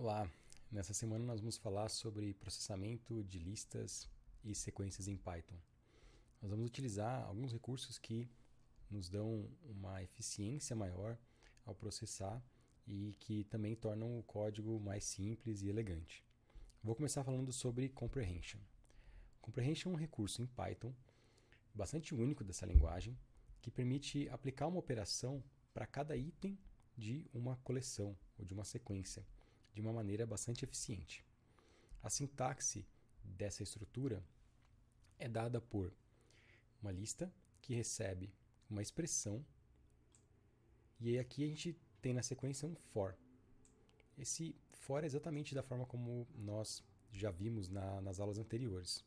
Olá, nessa semana nós vamos falar sobre processamento de listas e sequências em Python. Nós vamos utilizar alguns recursos que nos dão uma eficiência maior ao processar e que também tornam o código mais simples e elegante. Vou começar falando sobre Comprehension. Comprehension é um recurso em Python bastante único dessa linguagem que permite aplicar uma operação para cada item de uma coleção ou de uma sequência de uma maneira bastante eficiente. A sintaxe dessa estrutura é dada por uma lista que recebe uma expressão e aqui a gente tem na sequência um for. Esse for é exatamente da forma como nós já vimos nas aulas anteriores.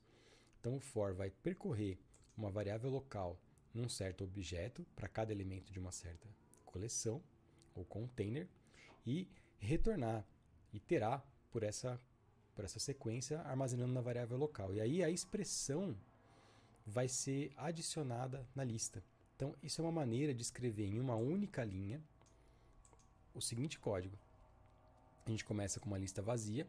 Então o for vai percorrer uma variável local num certo objeto para cada elemento de uma certa coleção ou container e retornar, iterar por essa sequência armazenando na variável local. E aí a expressão vai ser adicionada na lista. Então isso é uma maneira de escrever em uma única linha o seguinte código. A gente começa com uma lista vazia,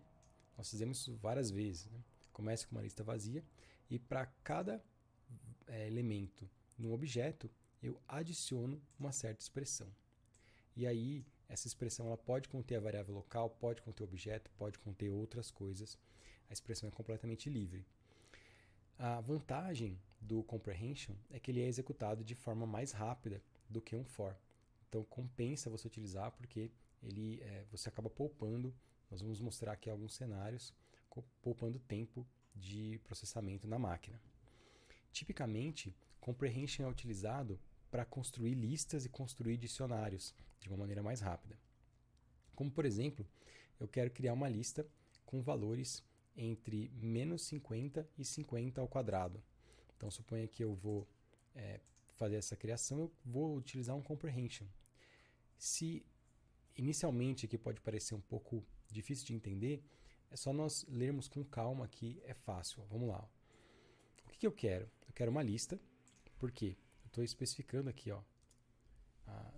nós fizemos isso várias vezes, né? Começa com uma lista vazia e para cada elemento no objeto eu adiciono uma certa expressão. E aí essa expressão ela pode conter a variável local, pode conter o objeto, pode conter outras coisas. A expressão é completamente livre. A vantagem do comprehension é que ele é executado de forma mais rápida do que um for. Então compensa você utilizar porque você acaba poupando. Nós vamos mostrar aqui alguns cenários poupando tempo de processamento na máquina. Tipicamente, comprehension é utilizado para construir listas e construir dicionários de uma maneira mais rápida. Como, por exemplo, eu quero criar uma lista com valores entre menos 50 e 50 ao quadrado. Então, suponha que eu vou fazer essa criação, eu vou utilizar um comprehension. Se inicialmente aqui pode parecer um pouco difícil de entender, é só nós lermos com calma que é fácil. Vamos lá. O que eu quero? Eu quero uma lista, porque eu estou especificando aqui,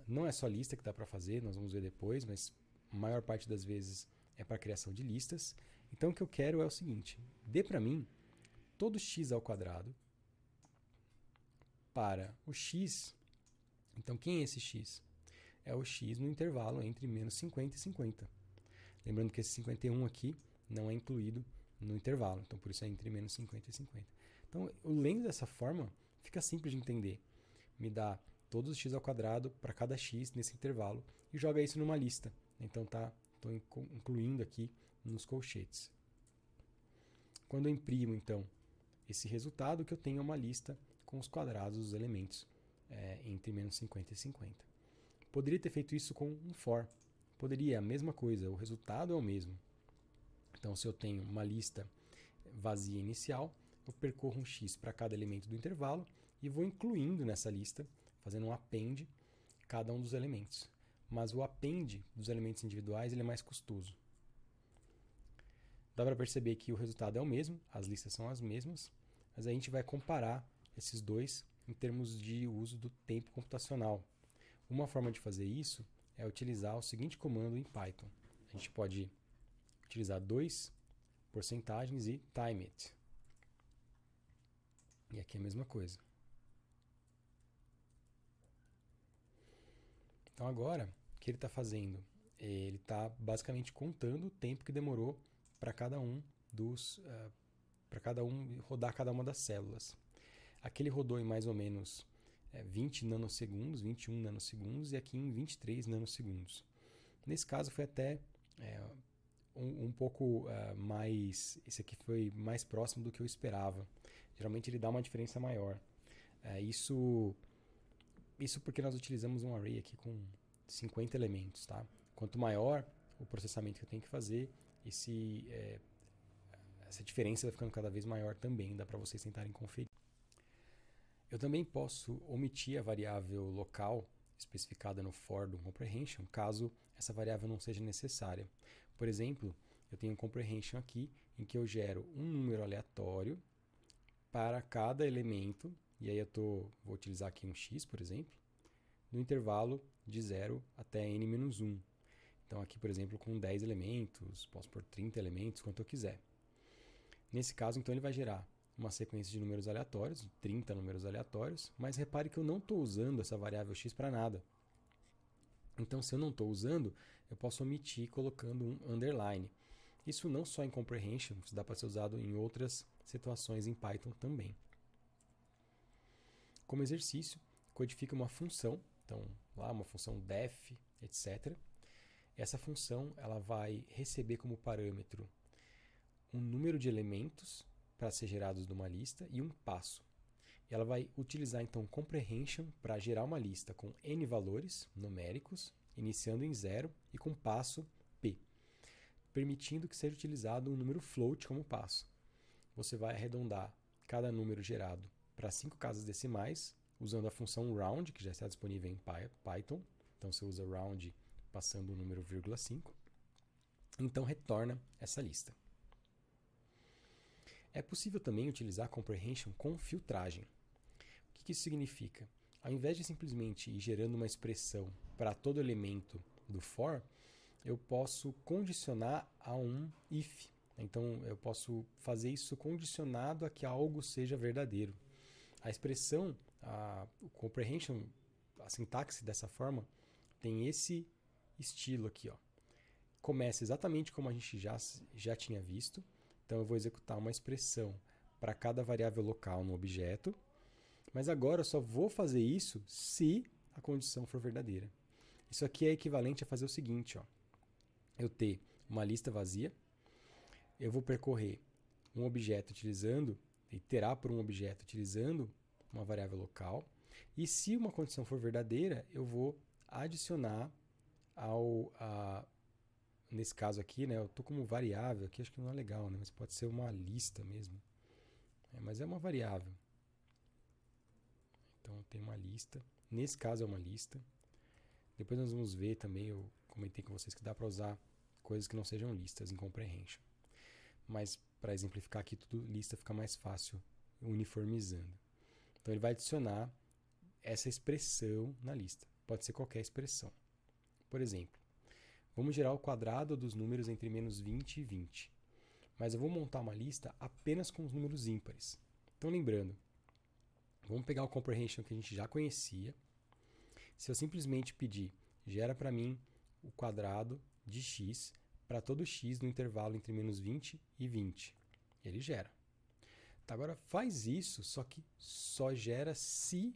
não é só lista que dá para fazer, nós vamos ver depois, mas a maior parte das vezes é para a criação de listas. Então o que eu quero é o seguinte, dê para mim todo x ao quadrado para o x. Então quem é esse x? É o x no intervalo entre menos 50 e 50. Lembrando que esse 51 aqui não é incluído no intervalo, então por isso é entre menos 50 e 50. Então, lendo dessa forma, fica simples de entender. Me dá todos os x ao quadrado para cada x nesse intervalo e joga isso numa lista. Então estou incluindo aqui nos colchetes. Quando eu imprimo então esse resultado, que eu tenho uma lista com os quadrados dos elementos entre menos 50 e 50. Poderia ter feito isso com um for. Poderia, a mesma coisa, o resultado é o mesmo. Então, se eu tenho uma lista vazia inicial, eu percorro um x para cada elemento do intervalo e vou incluindo nessa lista, fazendo um append, cada um dos elementos. Mas o append dos elementos individuais ele é mais custoso. Dá para perceber que o resultado é o mesmo, as listas são as mesmas, mas a gente vai comparar esses dois em termos de uso do tempo computacional. Uma forma de fazer isso é utilizar o seguinte comando em Python. A gente pode utilizar 2 porcentagens e time it. E aqui é a mesma coisa. Então agora, o que ele está fazendo? Ele está basicamente contando o tempo que demorou para cada um rodar cada uma das células. Aqui ele rodou em mais ou menos 20 nanossegundos, 21 nanossegundos e aqui em 23 nanossegundos. Nesse caso foi até um pouco mais... Esse aqui foi mais próximo do que eu esperava. Geralmente ele dá uma diferença maior. Isso porque nós utilizamos um array aqui com 50 elementos. Tá? Quanto maior o processamento que eu tenho que fazer, essa diferença vai ficando cada vez maior também. Dá para vocês tentarem conferir. Eu também posso omitir a variável local especificada no for do comprehension, caso essa variável não seja necessária. Por exemplo, eu tenho um comprehension aqui em que eu gero um número aleatório para cada elemento, e aí vou utilizar aqui um x, por exemplo, no intervalo de 0 até n-1. Então aqui, por exemplo, com 10 elementos, posso pôr 30 elementos, quanto eu quiser. Nesse caso, então, ele vai gerar uma sequência de números aleatórios, de 30 números aleatórios, mas repare que eu não estou usando essa variável x para nada. Então, se eu não estou usando, eu posso omitir colocando um underline. Isso não só em comprehension, isso dá para ser usado em outras situações em Python também. Como exercício, codifica uma função, então lá uma função def, etc. Essa função ela vai receber como parâmetro um número de elementos para ser gerados numa lista e um passo. E ela vai utilizar então comprehension para gerar uma lista com n valores numéricos, iniciando em 0 e com passo p, permitindo que seja utilizado um número float como passo. Você vai arredondar cada número gerado para 5 casas decimais, usando a função round, que já está disponível em Python. Então você usa round passando o número 0,5. Então retorna essa lista. É possível também utilizar comprehension com filtragem. O que isso significa? Ao invés de simplesmente ir gerando uma expressão para todo elemento do for, eu posso condicionar a um if. Então, eu posso fazer isso condicionado a que algo seja verdadeiro. A expressão, o comprehension, a sintaxe dessa forma, tem esse estilo aqui. Ó. Começa exatamente como a gente já tinha visto. Então, eu vou executar uma expressão para cada variável local no objeto. Mas agora eu só vou fazer isso se a condição for verdadeira. Isso aqui é equivalente a fazer o seguinte. Ó. Eu ter uma lista vazia. Eu vou percorrer um objeto utilizando, iterar por um objeto utilizando uma variável local. E se uma condição for verdadeira, eu vou adicionar nesse caso aqui, né, eu estou como variável, aqui acho que não é legal, né, mas pode ser uma lista mesmo. Mas é uma variável. Então tem uma lista. Nesse caso é uma lista. Depois nós vamos ver também, eu comentei com vocês que dá para usar coisas que não sejam listas em comprehension. Mas para exemplificar aqui tudo, lista fica mais fácil uniformizando. Então ele vai adicionar essa expressão na lista. Pode ser qualquer expressão. Por exemplo, vamos gerar o quadrado dos números entre menos 20 e 20. Mas eu vou montar uma lista apenas com os números ímpares. Então lembrando, vamos pegar o comprehension que a gente já conhecia. Se eu simplesmente pedir, gera para mim o quadrado de x para todo x no intervalo entre menos 20 e 20. Ele gera. Tá, agora faz isso, só que só gera se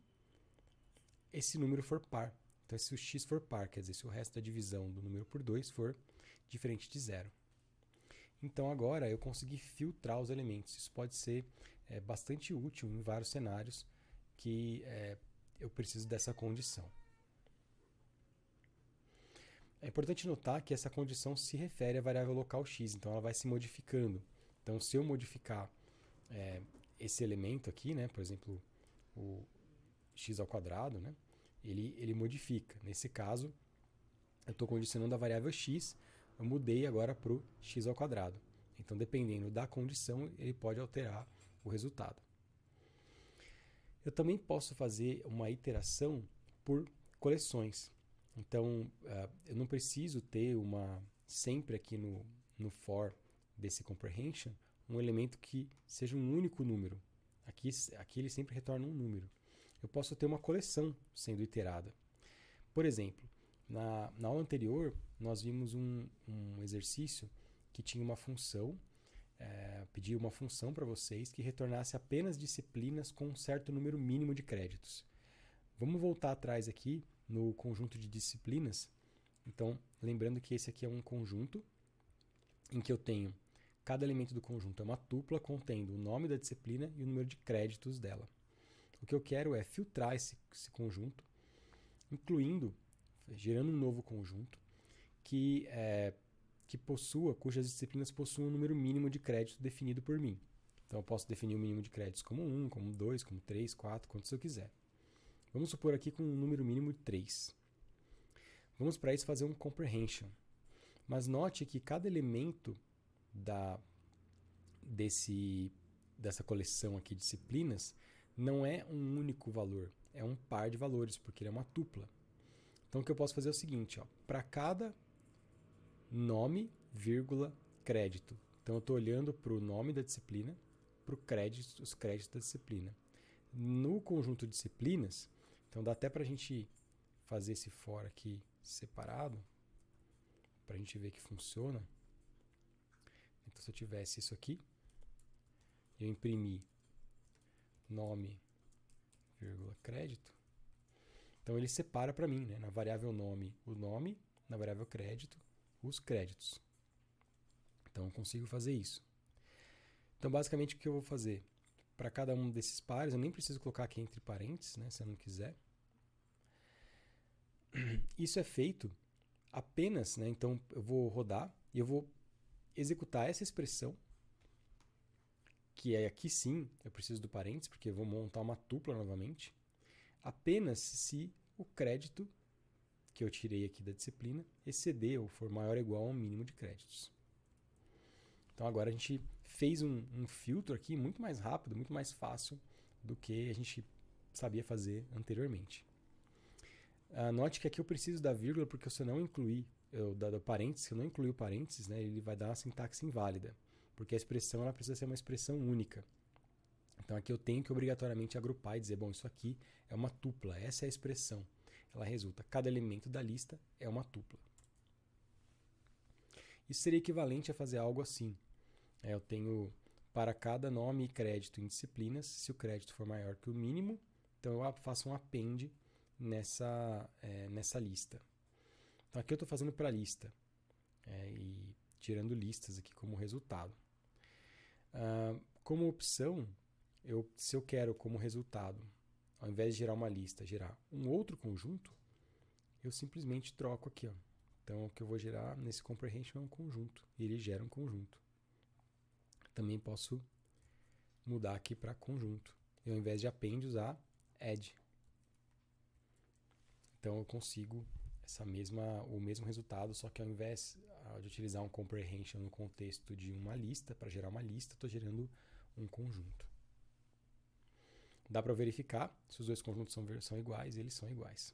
esse número for par. Então, se o x for par, quer dizer, se o resto da divisão do número por 2 for diferente de 0. Então, agora eu consegui filtrar os elementos. Isso pode ser bastante útil em vários cenários que eu preciso dessa condição. É importante notar que essa condição se refere à variável local x, então ela vai se modificando. Então, se eu modificar esse elemento aqui, né, por exemplo, o x ao quadrado, né, ele modifica. Nesse caso, eu estou condicionando a variável x, eu mudei agora para o x ao quadrado. Então, dependendo da condição, ele pode alterar o resultado. Eu também posso fazer uma iteração por coleções. Então, eu não preciso ter sempre aqui no for desse comprehension, um elemento que seja um único número. Aqui ele sempre retorna um número. Eu posso ter uma coleção sendo iterada. Por exemplo, na aula anterior, nós vimos um exercício que tinha uma função, pedia uma função para vocês que retornasse apenas disciplinas com um certo número mínimo de créditos. Vamos voltar atrás aqui no conjunto de disciplinas. Então, lembrando que esse aqui é um conjunto em que eu tenho cada elemento do conjunto é uma tupla contendo o nome da disciplina e o número de créditos dela. O que eu quero é filtrar esse conjunto, gerando um novo conjunto cujas disciplinas possuam um número mínimo de crédito definido por mim. Então, eu posso definir o mínimo de créditos como 1, como 2, como 3, 4, quantos eu quiser. Vamos supor aqui com um número mínimo de 3. Vamos para isso fazer um comprehension. Mas note que cada elemento dessa coleção aqui de disciplinas não é um único valor, é um par de valores, porque ele é uma tupla. Então, o que eu posso fazer é o seguinte, para cada nome, vírgula, crédito. Então, eu estou olhando para o nome da disciplina, para os créditos da disciplina. No conjunto de disciplinas, então dá até para a gente fazer esse for aqui separado, para a gente ver que funciona. Então, se eu tivesse isso aqui, eu imprimir nome, vírgula, crédito, então ele separa para mim, né, na variável nome, o nome, na variável crédito, os créditos. Então, eu consigo fazer isso. Então, basicamente, o que eu vou fazer? Para cada um desses pares, eu nem preciso colocar aqui entre parênteses, né, se eu não quiser. Isso é feito apenas, né, então eu vou rodar e eu vou executar essa expressão, que é aqui sim, eu preciso do parênteses, porque eu vou montar uma tupla novamente, apenas se o crédito que eu tirei aqui da disciplina exceder ou for maior ou igual ao mínimo de créditos. Então agora a gente fez um filtro aqui muito mais rápido, muito mais fácil do que a gente sabia fazer anteriormente. Note que aqui eu preciso da vírgula porque se eu não incluir do parênteses, se eu não incluir o parênteses, né, ele vai dar uma sintaxe inválida, porque a expressão ela precisa ser uma expressão única. Então aqui eu tenho que obrigatoriamente agrupar e dizer, bom, isso aqui é uma tupla, essa é a expressão. Ela resulta, cada elemento da lista é uma tupla. Isso seria equivalente a fazer algo assim. Eu tenho para cada nome e crédito em disciplinas, se o crédito for maior que o mínimo, então eu faço um append nessa lista. Então aqui eu estou fazendo para a lista e tirando listas aqui como resultado. Como opção, se eu quero como resultado, ao invés de gerar uma lista, gerar um outro conjunto, eu simplesmente troco aqui. Ó. Então o que eu vou gerar nesse comprehension é um conjunto, e ele gera um conjunto. Também posso mudar aqui para conjunto. E ao invés de append, usar add. Então eu consigo o mesmo resultado, só que ao invés de utilizar um comprehension no contexto de uma lista, para gerar uma lista, estou gerando um conjunto. Dá para verificar se os dois conjuntos são iguais, eles são iguais.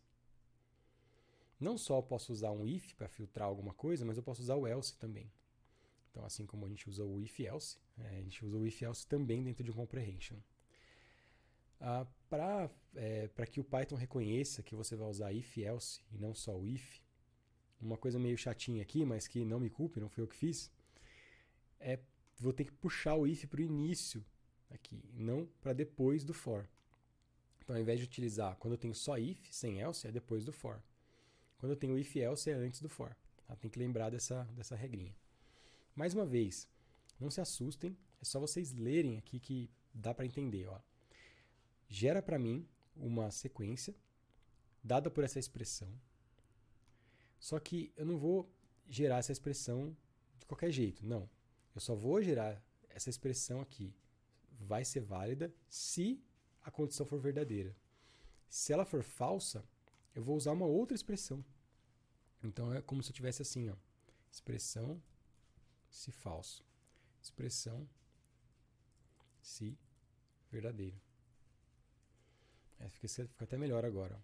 Não só eu posso usar um if para filtrar alguma coisa, mas eu posso usar o else também. Então, assim como a gente usa o if-else, a gente usa o if-else também dentro de um comprehension. Para que o Python reconheça que você vai usar if-else e não só o if, uma coisa meio chatinha aqui, mas que não me culpe, não foi eu que fiz, vou ter que puxar o if para o início aqui, não para depois do for. Então, ao invés de utilizar, quando eu tenho só if, sem else, é depois do for. Quando eu tenho if-else, é antes do for. Tem que lembrar dessa regrinha. Mais uma vez, não se assustem, é só vocês lerem aqui que dá para entender. Ó. Gera para mim uma sequência dada por essa expressão, só que eu não vou gerar essa expressão de qualquer jeito, não. Eu só vou gerar essa expressão aqui, vai ser válida se a condição for verdadeira. Se ela for falsa, eu vou usar uma outra expressão. Então é como se eu tivesse assim, ó, expressão se falso, expressão se verdadeiro. Fica até melhor agora. Ó.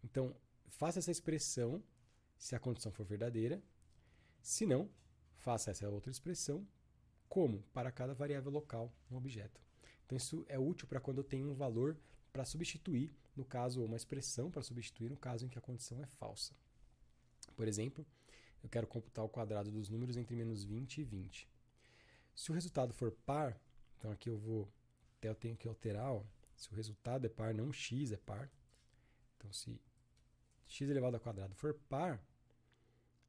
Então, faça essa expressão se a condição for verdadeira. Se não, faça essa outra expressão como para cada variável local no objeto. Então, isso é útil para quando eu tenho um valor para substituir, no caso, ou uma expressão para substituir no caso em que a condição é falsa. Por exemplo, eu quero computar o quadrado dos números entre menos 20 e 20. Se o resultado for par, então aqui eu tenho que alterar, ó, se o resultado é par, não x é par. Então, se x elevado ao quadrado for par,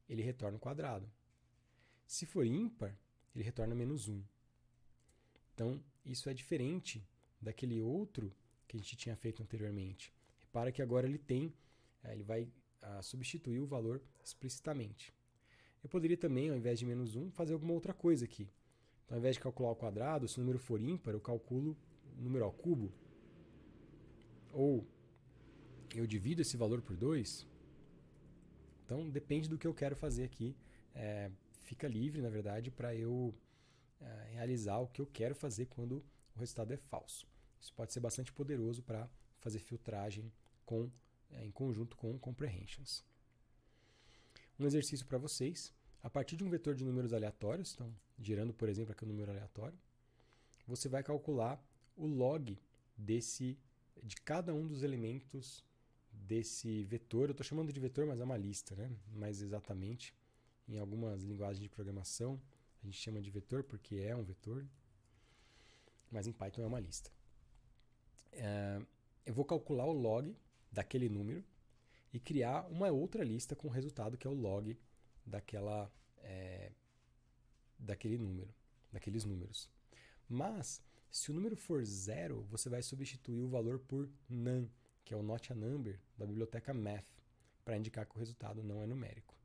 ele retorna o quadrado. Se for ímpar, ele retorna menos 1. Então, isso é diferente daquele outro que a gente tinha feito anteriormente. Repara que agora ele vai substituir o valor explicitamente. Eu poderia também, ao invés de menos 1, fazer alguma outra coisa aqui. Então, ao invés de calcular o quadrado, se o número for ímpar, eu calculo o número ao cubo. Ou eu divido esse valor por 2. Então, depende do que eu quero fazer aqui. Fica livre, na verdade, para eu realizar o que eu quero fazer quando o resultado é falso. Isso pode ser bastante poderoso para fazer filtragem em conjunto com comprehensions. Um exercício para vocês A partir de um vetor de números aleatórios, então, gerando, por exemplo, aqui um número aleatório, você vai calcular o log de cada um dos elementos desse vetor. Eu estou chamando de vetor, mas é uma lista, né? Mais exatamente. Em algumas linguagens de programação, a gente chama de vetor porque é um vetor, mas em Python é uma lista. Eu vou calcular o log daquele número e criar uma outra lista com o resultado que é o log daquele número, daqueles números. Mas, se o número for 0, você vai substituir o valor por none, que é o not a number da biblioteca math, para indicar que o resultado não é numérico.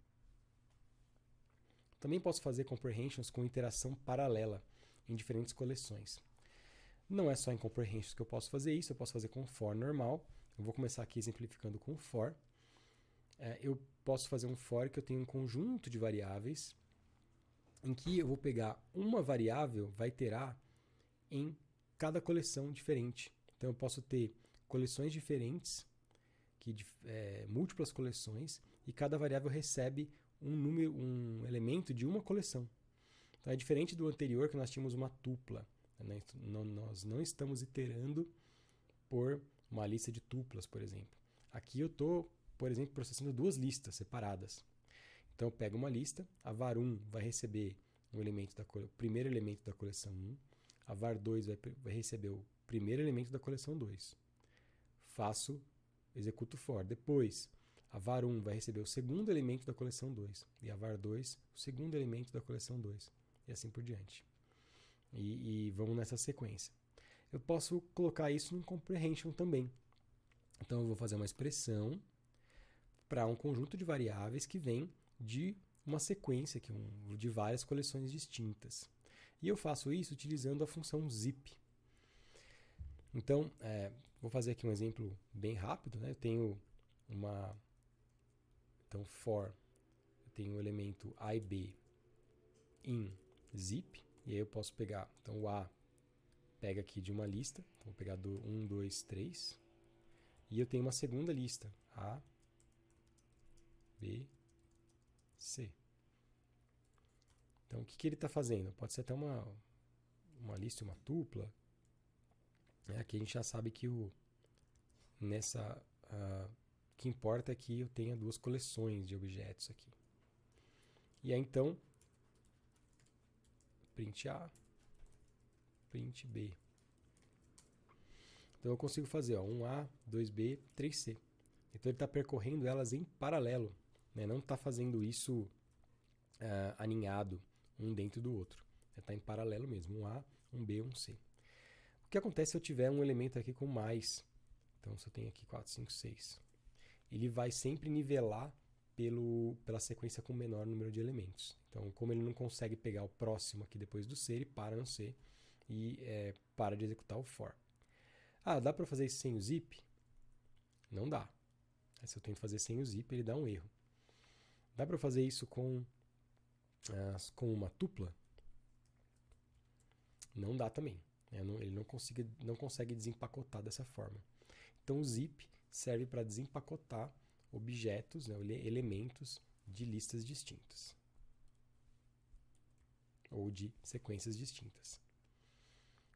Também posso fazer comprehensions com iteração paralela em diferentes coleções. Não é só em comprehensions que eu posso fazer isso, eu posso fazer com for normal. Eu vou começar aqui exemplificando com for. Eu posso fazer um for que eu tenho um conjunto de variáveis em que eu vou pegar uma variável, vai iterar em cada coleção diferente. Então eu posso ter coleções diferentes, múltiplas coleções, e cada variável recebe um elemento de uma coleção. Então é diferente do anterior, que nós tínhamos uma tupla. Né? Nós não estamos iterando por uma lista de tuplas, por exemplo. Aqui eu estou, por exemplo, processando duas listas separadas. Então eu pego uma lista, a var1 vai receber o primeiro elemento da coleção 1, a var2 vai receber o primeiro elemento da coleção 2. Executo for. Depois, a var1 vai receber o segundo elemento da coleção 2 e a var2 o segundo elemento da coleção 2 e assim por diante. E vamos nessa sequência. Eu posso colocar isso num comprehension também. Então eu vou fazer uma expressão para um conjunto de variáveis que vem de uma sequência de várias coleções distintas. E eu faço isso utilizando a função zip. Então, vou fazer aqui um exemplo bem rápido. Né? Eu tenho for, eu tenho o elemento a e b em zip, e aí eu posso pegar, então o a pega aqui de uma lista, então vou pegar do 1, 2, 3, e eu tenho uma segunda lista, a, b, c. Então o que ele está fazendo? Pode ser até uma lista, uma tupla. Aqui a gente já sabe que o que importa é que eu tenha duas coleções de objetos aqui. E aí então, print A, print B. Então eu consigo fazer 1A, 2B, 3C. Então ele está percorrendo elas em paralelo, né? Não está fazendo isso aninhado, um dentro do outro. Está em paralelo mesmo, 1A, 1B, 1C. O que acontece se eu tiver um elemento aqui com mais? Então, se eu tenho aqui 4, 5, 6. Ele vai sempre nivelar pela sequência com menor número de elementos. Então, como ele não consegue pegar o próximo aqui depois do C, ele para no C e para de executar o for. Dá para fazer isso sem o zip? Não dá. Se eu tento fazer sem o zip, ele dá um erro. Dá para fazer isso com uma tupla? Não dá também. Ele não consegue desempacotar dessa forma. Então, o zip serve para desempacotar objetos, né, elementos de listas distintas. Ou de sequências distintas.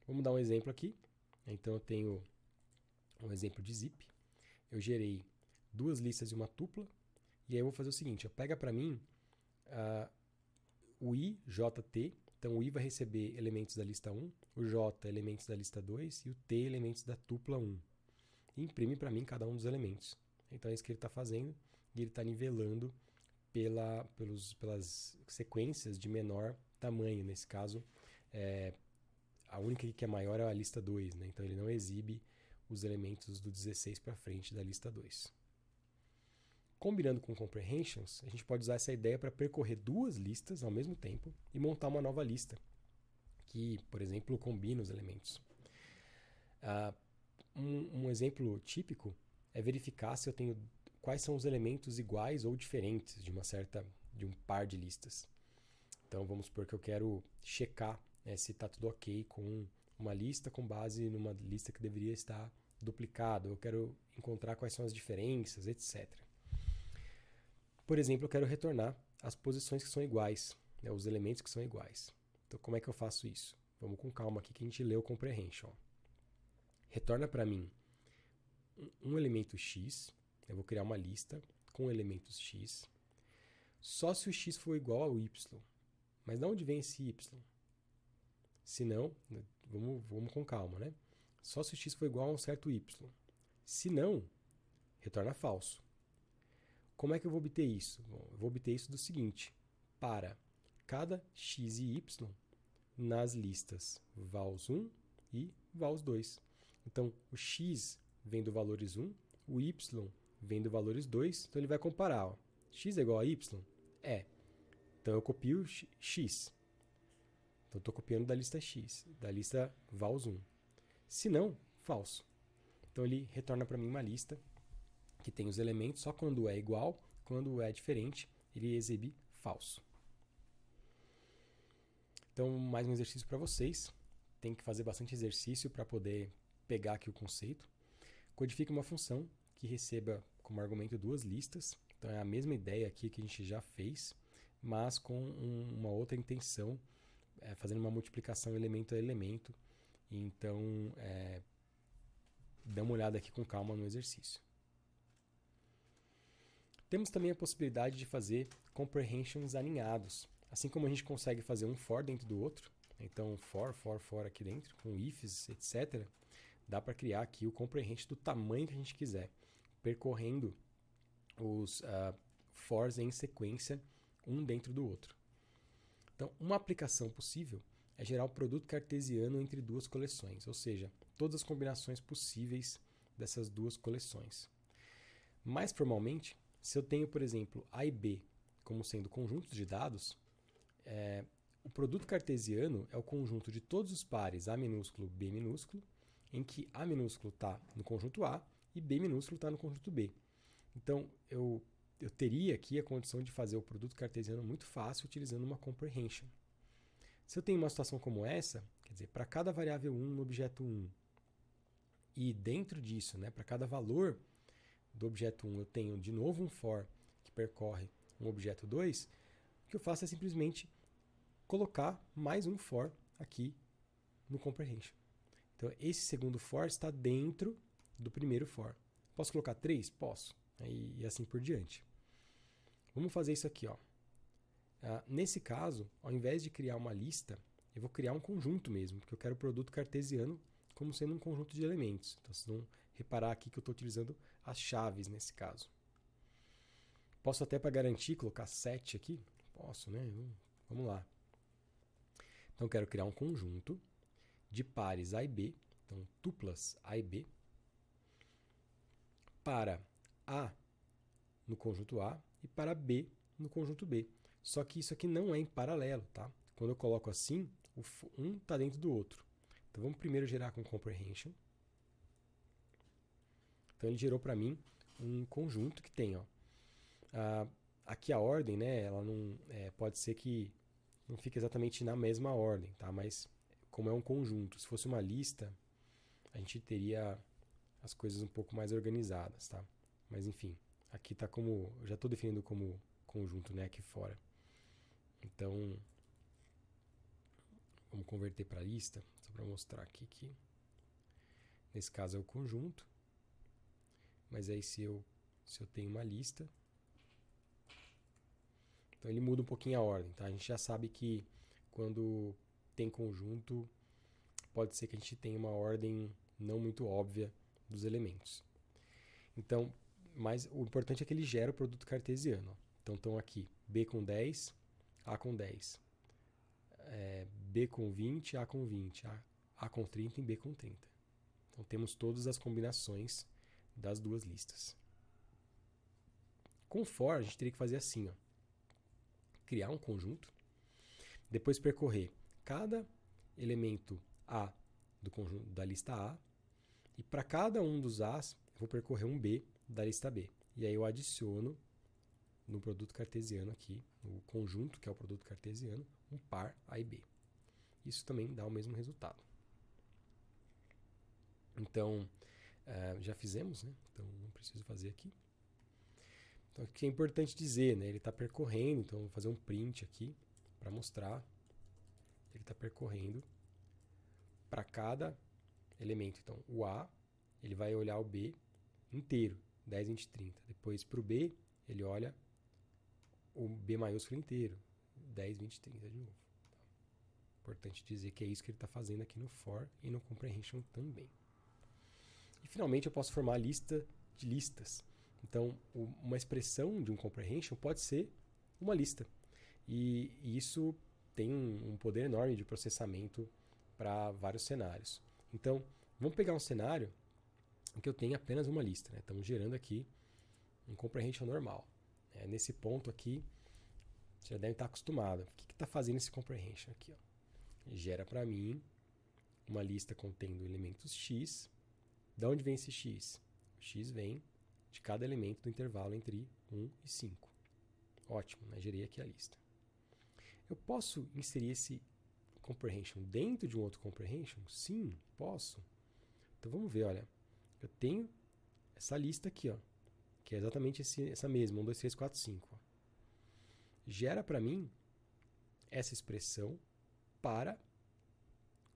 Vamos dar um exemplo aqui. Então, eu tenho um exemplo de zip. Eu gerei duas listas e uma tupla. E aí eu vou fazer o seguinte. Pega para mim o i, jt. Então, o i vai receber elementos da lista 1, o j, elementos da lista 2 e o t, elementos da tupla 1. E imprime para mim cada um dos elementos. Então, é isso que ele está fazendo. E ele está nivelando pelas sequências de menor tamanho. Nesse caso, a única que é maior é a lista 2. Né? Então, ele não exibe os elementos do 16 para frente da lista 2. Combinando com comprehensions, a gente pode usar essa ideia para percorrer duas listas ao mesmo tempo e montar uma nova lista, que, por exemplo, combina os elementos. Um exemplo típico é verificar se eu tenho quais são os elementos iguais ou diferentes de um par de listas. Então, vamos supor que eu quero checar se está tudo ok com uma lista com base numa lista que deveria estar duplicada. Eu quero encontrar quais são as diferenças, etc. Por exemplo, eu quero retornar as posições que são iguais, né, os elementos que são iguais. Então, como é que eu faço isso? Vamos com calma aqui que a gente lê o comprehension. Retorna para mim um elemento x, eu vou criar uma lista com elementos x, só se o x for igual ao y. Mas de onde vem esse y? Se não, vamos com calma, né? Só se o x for igual a um certo y. Se não, retorna falso. Como é que eu vou obter isso? Bom, eu vou obter isso do seguinte: para cada x e y nas listas vals1 e vals2. Então, o x vem do valores 1, o y vem do valores 2, então ele vai comparar. Ó. X é igual a y? É. Então eu copio x. Então, estou copiando da lista X, da lista vals1. Se não, falso. Então, ele retorna para mim uma lista que tem os elementos, só quando é igual, quando é diferente, ele exibe falso. Então, mais um exercício para vocês. Tem que fazer bastante exercício para poder pegar aqui o conceito. Codifique uma função que receba como argumento duas listas. Então, é a mesma ideia aqui que a gente já fez, mas com uma outra intenção, fazendo uma multiplicação elemento a elemento. Então, dá uma olhada aqui com calma no exercício. Temos também a possibilidade de fazer comprehensions alinhados. Assim como a gente consegue fazer um for dentro do outro, então for aqui dentro, com ifs, etc., dá para criar aqui o comprehension do tamanho que a gente quiser, percorrendo os fors em sequência, um dentro do outro. Então, uma aplicação possível é gerar o produto cartesiano entre duas coleções, ou seja, todas as combinações possíveis dessas duas coleções. Mais formalmente, se eu tenho, por exemplo, A e B como sendo conjuntos de dados, o produto cartesiano é o conjunto de todos os pares A minúsculo, B minúsculo, em que A minúsculo está no conjunto A e B minúsculo está no conjunto B. Então, eu teria aqui a condição de fazer o produto cartesiano muito fácil utilizando uma comprehension. Se eu tenho uma situação como essa, quer dizer, para cada variável 1 no objeto 1, e dentro disso, né, para cada valor do objeto 1, eu tenho de novo um for que percorre um objeto 2, o que eu faço é simplesmente colocar mais um for aqui no comprehension. Então, esse segundo for está dentro do primeiro for. Posso colocar 3? Posso. E assim por diante. Vamos fazer isso aqui. Ó. Nesse caso, ao invés de criar uma lista, eu vou criar um conjunto mesmo, porque eu quero o produto cartesiano como sendo um conjunto de elementos. Então, vocês vão reparar aqui que eu estou utilizando as chaves nesse caso. Posso até, para garantir, colocar 7 aqui? Posso, né? Vamos lá. Então, eu quero criar um conjunto de pares A e B, então tuplas A e B, para A no conjunto A e para B no conjunto B. Só que isso aqui não é em paralelo, tá? Quando eu coloco assim, um está dentro do outro. Então, vamos primeiro gerar com comprehension. Então, ele gerou para mim um conjunto que tem, ó, aqui a ordem, né, ela não, pode ser que não fique exatamente na mesma ordem, tá? Mas como é um conjunto, se fosse uma lista, a gente teria as coisas um pouco mais organizadas, tá? Mas enfim, aqui tá como, eu já estou definindo como conjunto, né, aqui fora. Então, vamos converter para lista, só para mostrar aqui que nesse caso é o conjunto. Mas aí se eu tenho uma lista, então ele muda um pouquinho a ordem, tá? A gente já sabe que quando tem conjunto, pode ser que a gente tenha uma ordem não muito óbvia dos elementos. Então, mas o importante é que ele gera o produto cartesiano. Então, estão aqui B com 10, A com 10. B com 20, A com 20. A com 30 e B com 30. Então, temos todas as combinações das duas listas. Com for, a gente teria que fazer assim, ó. Criar um conjunto, depois percorrer cada elemento A do conjunto da lista A, e para cada um dos A's, eu vou percorrer um B da lista B. E aí eu adiciono no produto cartesiano aqui, no conjunto, que é o produto cartesiano, um par A e B. Isso também dá o mesmo resultado. Então, já fizemos, né? Então não preciso fazer aqui. Então, o que é importante dizer, né? Ele está percorrendo, então vou fazer um print aqui para mostrar. Ele está percorrendo para cada elemento. Então, o A, ele vai olhar o B inteiro, 10, 20, 30. Depois, para o B, ele olha o B maiúsculo inteiro, 10, 20, 30 de novo. Importante dizer que é isso que ele está fazendo aqui no for e no comprehension também. E, finalmente, eu posso formar a lista de listas. Então, uma expressão de um comprehension pode ser uma lista. E isso tem um poder enorme de processamento para vários cenários. Então, vamos pegar um cenário em que eu tenho apenas uma lista. Né? Estamos gerando aqui um comprehension normal. Nesse ponto aqui, você já deve estar acostumado. O que está fazendo esse comprehension aqui? Ó? Gera para mim uma lista contendo elementos x. De onde vem esse x? O x vem de cada elemento do intervalo entre 1 e 5. Ótimo, né? Gerei aqui a lista. Eu posso inserir esse comprehension dentro de um outro comprehension? Sim, posso. Então vamos ver, olha. Eu tenho essa lista aqui, ó, que é exatamente essa mesma, 1, 2, 3, 4, 5. Ó. Gera para mim essa expressão para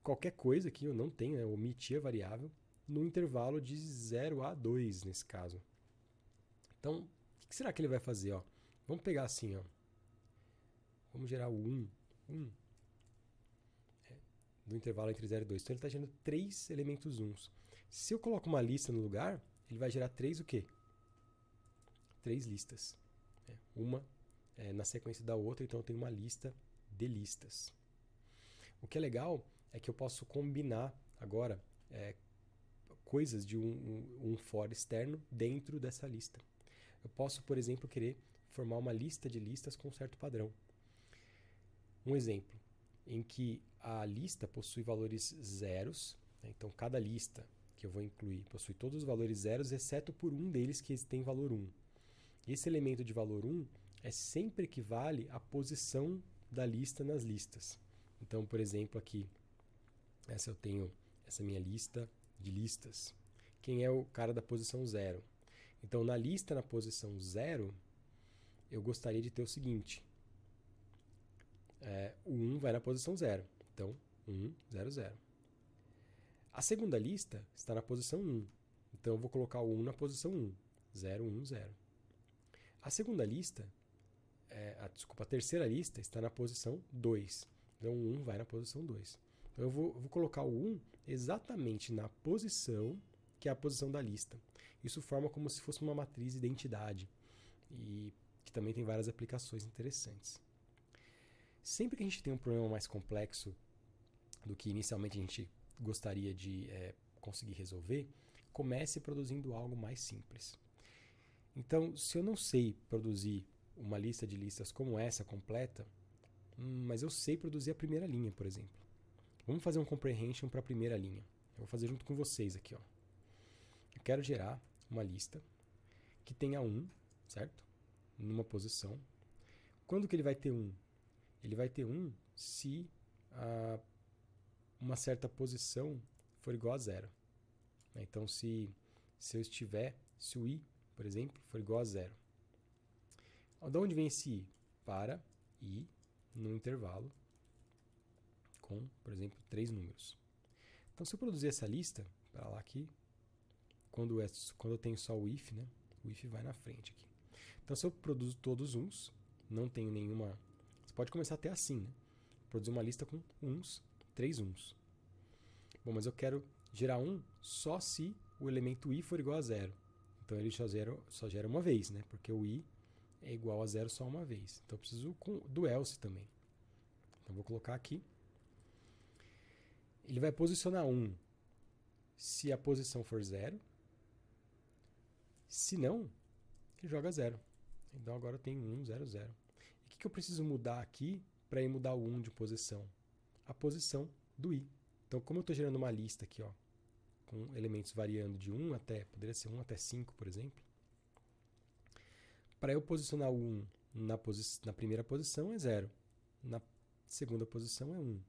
qualquer coisa que eu não tenho, né? Omitir a variável, no intervalo de 0 a 2, nesse caso. Então, o que será que ele vai fazer? Ó? Vamos pegar assim, ó. Vamos gerar o 1. Do intervalo entre 0 e 2. Então ele está gerando 3 elementos 1s. Se eu coloco uma lista no lugar, ele vai gerar 3 o quê? 3 listas. Uma na sequência da outra, então eu tenho uma lista de listas. O que é legal é que eu posso combinar agora coisas de um for externo dentro dessa lista. Eu posso, por exemplo, querer formar uma lista de listas com um certo padrão. Um exemplo em que a lista possui valores zeros, né? Então cada lista que eu vou incluir possui todos os valores zeros, exceto por um deles que tem valor 1. Esse elemento de valor 1 sempre equivale à posição da lista nas listas. Então, por exemplo, aqui, eu tenho essa minha lista de listas. Quem é o cara da posição 0? Então, na lista na posição 0, eu gostaria de ter o seguinte. O 1 vai na posição 0. Então, 1, 0, 0. A segunda lista está na posição 1. Então, eu vou colocar o 1 na posição 1. 0, 1, 0. A segunda lista, a terceira lista está na posição 2. Então, o 1 vai na posição 2. Então, eu vou colocar o 1 exatamente na posição que é a posição da lista. Isso forma como se fosse uma matriz de identidade, e que também tem várias aplicações interessantes. Sempre que a gente tem um problema mais complexo do que inicialmente a gente gostaria de conseguir resolver, comece produzindo algo mais simples. Então, se eu não sei produzir uma lista de listas como essa completa, mas eu sei produzir a primeira linha, por exemplo. Vamos fazer um comprehension para a primeira linha. Eu vou fazer junto com vocês aqui. Ó. Eu quero gerar uma lista que tenha 1, certo? Numa posição. Quando que ele vai ter 1? Ele vai ter 1 se uma certa posição for igual a 0. Então, se o i, por exemplo, for igual a 0. De onde vem esse i? Para i no intervalo com, por exemplo, 3 números. Então, se eu produzir essa lista, para lá aqui, quando eu tenho só o if, né? O if vai na frente aqui. Então, se eu produzo todos uns, não tenho nenhuma... Você pode começar até assim, né? Produzir uma lista com 3 uns. Bom, mas eu quero gerar 1 só se o elemento i for igual a 0. Então, ele só gera uma vez, né? Porque o i é igual a 0 só uma vez. Então, eu preciso do else também. Então, vou colocar aqui. Ele vai posicionar 1 se a posição for 0. Se não, ele joga 0. Então, agora eu tenho 1, 0, 0. E o que eu preciso mudar aqui para ir mudar o 1 de posição? A posição do i. Então, como eu estou gerando uma lista aqui, ó, com elementos variando de 1 até, poderia ser 1 até 5, por exemplo. Para eu posicionar o 1 na primeira posição é 0. Na segunda posição é 1.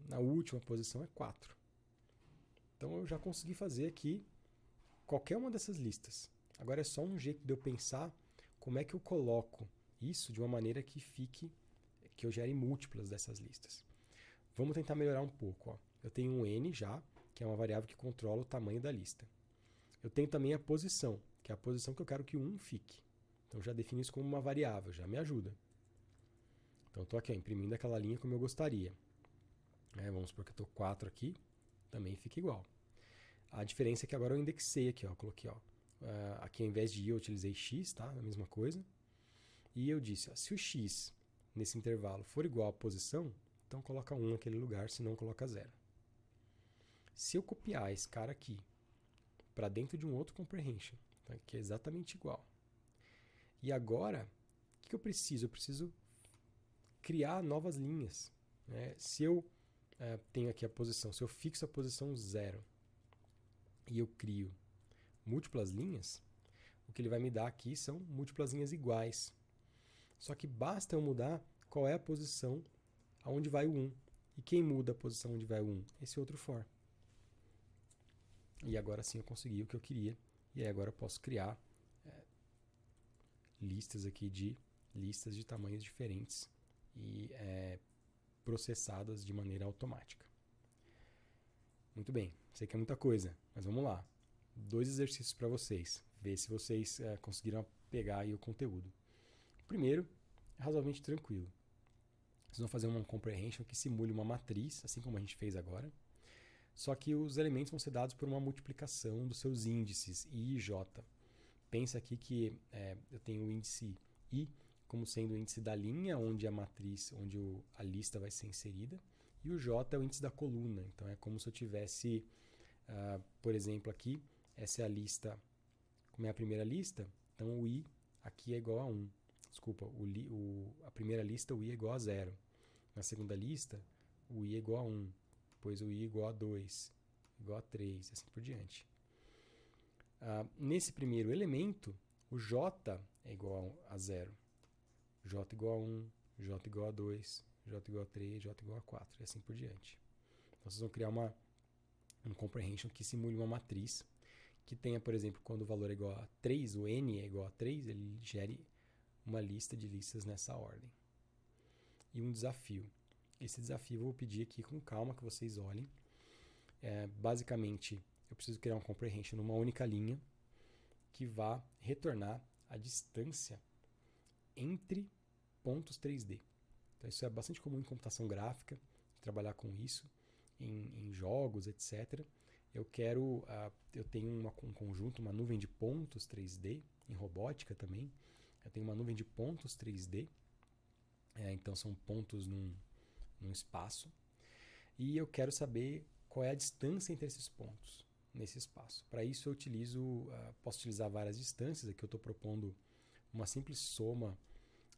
Na última posição é 4. Então, eu já consegui fazer aqui qualquer uma dessas listas. Agora é só um jeito de eu pensar como é que eu coloco isso de uma maneira que eu gere múltiplas dessas listas. Vamos tentar melhorar um pouco. Ó. Eu tenho um n já, que é uma variável que controla o tamanho da lista. Eu tenho também a posição, que é a posição que eu quero que o 1 fique. Então já defino isso como uma variável, já me ajuda. Então eu estou aqui imprimindo aquela linha como eu gostaria. Vamos supor que eu estou 4 aqui, também fica igual. A diferença é que agora eu indexei aqui, ó, coloquei, ó, aqui ao invés de i eu utilizei x, tá? A mesma coisa. E eu disse, ó, se o x nesse intervalo for igual à posição, então coloca 1 naquele lugar, senão coloca 0. Se eu copiar esse cara aqui para dentro de um outro comprehension, tá? Que é exatamente igual. E agora, o que eu preciso? Eu preciso criar novas linhas. Né? Se eu tenho aqui a posição, se eu fixo a posição 0 e eu crio múltiplas linhas, o que ele vai me dar aqui são múltiplas linhas iguais. Só que basta eu mudar qual é a posição aonde vai o 1. E quem muda a posição onde vai o 1? Esse outro for. E agora sim eu consegui o que eu queria. E aí agora eu posso criar listas aqui de listas de tamanhos diferentes e processadas de maneira automática. Muito bem, sei que é muita coisa, mas vamos lá. 2 exercícios para vocês, ver se vocês conseguiram pegar aí o conteúdo. O primeiro é razoavelmente tranquilo. Vocês vão fazer uma comprehension que simule uma matriz, assim como a gente fez agora, só que os elementos vão ser dados por uma multiplicação dos seus índices I e J. Pensa aqui que eu tenho o índice I como sendo o índice da linha onde a matriz, onde a lista vai ser inserida, e o J é o índice da coluna. Então é como se eu tivesse, por exemplo, aqui, essa é a lista, como é a primeira lista, então o I aqui é igual a 1. Desculpa, a primeira lista o I é igual a 0. Na segunda lista, o I é igual a 1. Depois o I é igual a 2, igual a 3, e assim por diante. Nesse primeiro elemento, o J é igual a 0. J igual a 1, J igual a 2, J igual a 3, J igual a 4, e assim por diante. Então vocês vão criar um comprehension que simule uma matriz, que tenha, por exemplo, quando o valor é igual a 3, o n é igual a 3, ele gere uma lista de listas nessa ordem. E um desafio. Esse desafio eu vou pedir aqui com calma que vocês olhem. Basicamente, eu preciso criar um comprehension numa única linha que vá retornar a distância entre pontos 3D. Então, isso é bastante comum em computação gráfica, trabalhar com isso, em jogos, etc. Eu tenho um conjunto, uma nuvem de pontos 3D, em robótica também. Eu tenho uma nuvem de pontos 3D, então são pontos num espaço. E eu quero saber qual é a distância entre esses pontos nesse espaço. Para isso eu posso utilizar várias distâncias. Aqui eu estou propondo uma simples soma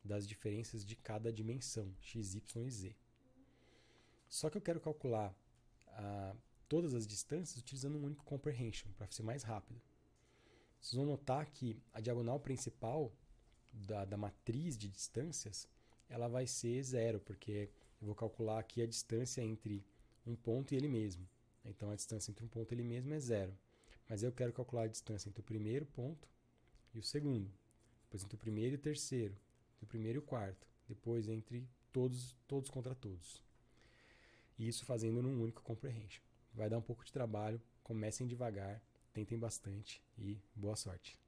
das diferenças de cada dimensão, x, y e z. Só que eu quero calcular todas as distâncias utilizando um único comprehension, para ser mais rápido. Vocês vão notar que a diagonal principal da matriz de distâncias ela vai ser 0, porque eu vou calcular aqui a distância entre um ponto e ele mesmo. Então a distância entre um ponto e ele mesmo é 0. Mas eu quero calcular a distância entre o primeiro ponto e o segundo. Depois entre o primeiro e o terceiro. Entre o primeiro e o quarto. Depois entre todos contra todos. E isso fazendo num único comprehension. Vai dar um pouco de trabalho. Comecem devagar, tentem bastante e boa sorte.